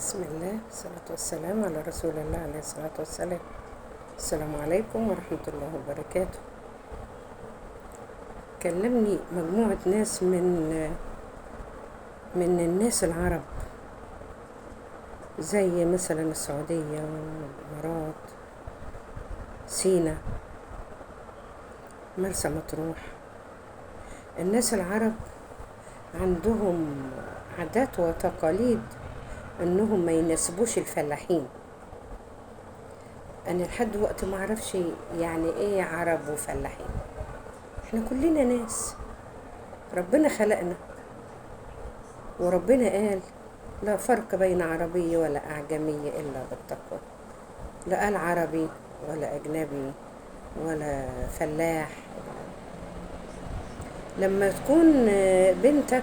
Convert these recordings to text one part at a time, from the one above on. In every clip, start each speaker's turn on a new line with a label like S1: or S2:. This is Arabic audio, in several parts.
S1: بسم الله والصلاة والسلام على رسول الله عليه الصلاة والسلام. السلام عليكم ورحمة الله وبركاته. كلمني مجموعة ناس من الناس العرب، زي مثلا السعودية والإمارات، سينا، مرسى مطروح. الناس العرب عندهم عادات وتقاليد انهم ما يناسبوش الفلاحين. انا لحد وقت ما اعرفش يعني ايه عرب وفلاحين. احنا كلنا ناس، ربنا خلقنا وربنا قال لا فرق بين عربي ولا اعجمي الا بالتقوى. لا قال عربي ولا اجنبي ولا فلاح. لما تكون بنتك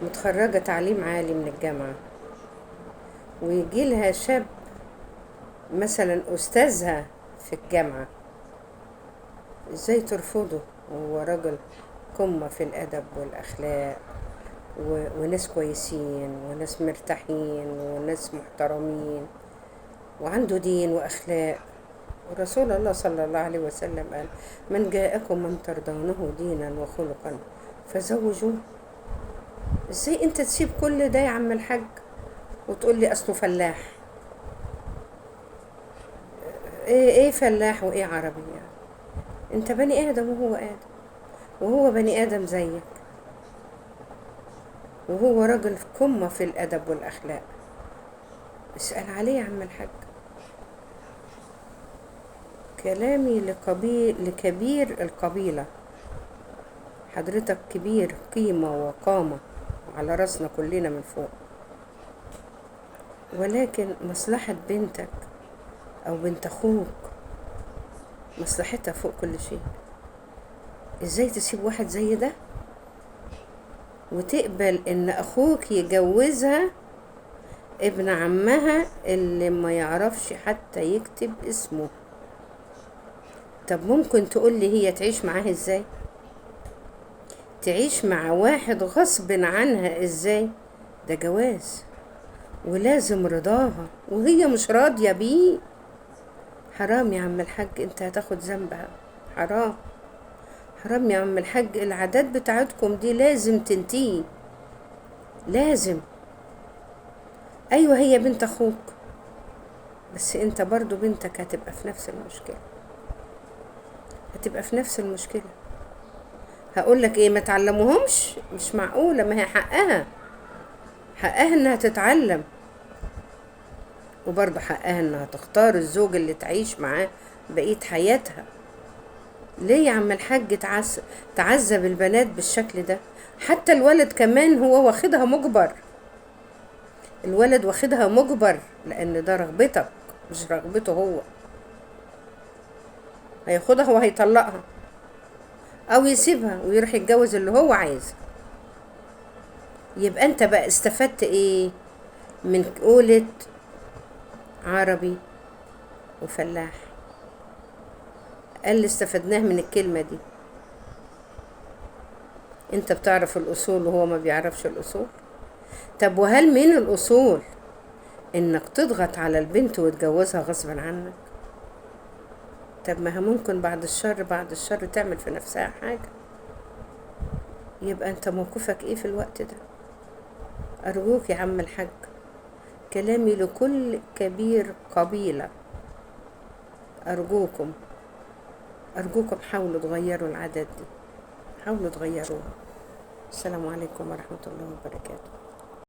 S1: متخرجة تعليم عالي من الجامعة ويجي لها شاب مثلا أستاذها في الجامعة، ازاي ترفضه؟ هو راجل قمة في الأدب والأخلاق وناس كويسين وناس مرتاحين وناس محترمين وعنده دين وأخلاق. ورسول الله صلى الله عليه وسلم قال من جاءكم من ترضونه دينا وخلقا فزوجوه. ازاي انت تسيب كل ده يا عم الحاج وتقول لي اصله فلاح؟ ايه فلاح وايه عربي يعني؟ انت بني ادم وهو ادم، وهو بني ادم زيك، وهو راجل قمة في الادب والاخلاق. اسأل عليه يا عم الحاج. كلامي لكبير القبيلة. حضرتك كبير قيمة وقامة على راسنا كلنا من فوق، ولكن مصلحة بنتك او بنت اخوك مصلحتها فوق كل شيء. ازاي تسيب واحد زي ده وتقبل ان اخوك يجوزها ابن عمها اللي ما يعرفش حتى يكتب اسمه؟ طب ممكن تقول لي هي تعيش معاه ازاي؟ تعيش مع واحد غصب عنها ازاي؟ ده جواز ولازم رضاها وهي مش راضية بيه. حرام يا عم الحاج، انت هتاخد ذنبها. حرام حرام يا عم الحاج. العادات بتاعتكم دي لازم تنتهي، لازم. ايوه هي بنت اخوك، بس انت برضو بنتك هتبقى في نفس المشكلة، هتبقى في نفس المشكلة. هقولك ايه؟ ما تعلموهمش؟ مش معقولة، ما هي حقها انها تتعلم، وبرضو حقها انها تختار الزوج اللي تعيش معاه بقية حياتها. ليه يا عم الحاج تعذب البنات بالشكل ده؟ حتى الولد كمان هو واخدها مجبر، الولد واخدها مجبر لان ده رغبتك مش رغبته هو. هياخدها وهيطلقها او يسيبها ويروح يتجوز اللي هو عايزه. يبقى انت بقى استفدت ايه من قولة عربي وفلاح؟ قال اللي استفدناه من الكلمة دي انت بتعرف الاصول وهو ما بيعرفش الاصول. طب وهل من الاصول انك تضغط على البنت وتجوزها غصبا عنك؟ طب ما هي ممكن بعد الشر تعمل في نفسها حاجة. يبقى انت موقفك ايه في الوقت ده؟ ارجوك يا عم الحاج، كلامي لكل كبير قبيلة، ارجوكم حاولوا تغيروا العادات دي، حاولوا تغيروها. السلام عليكم ورحمة الله وبركاته.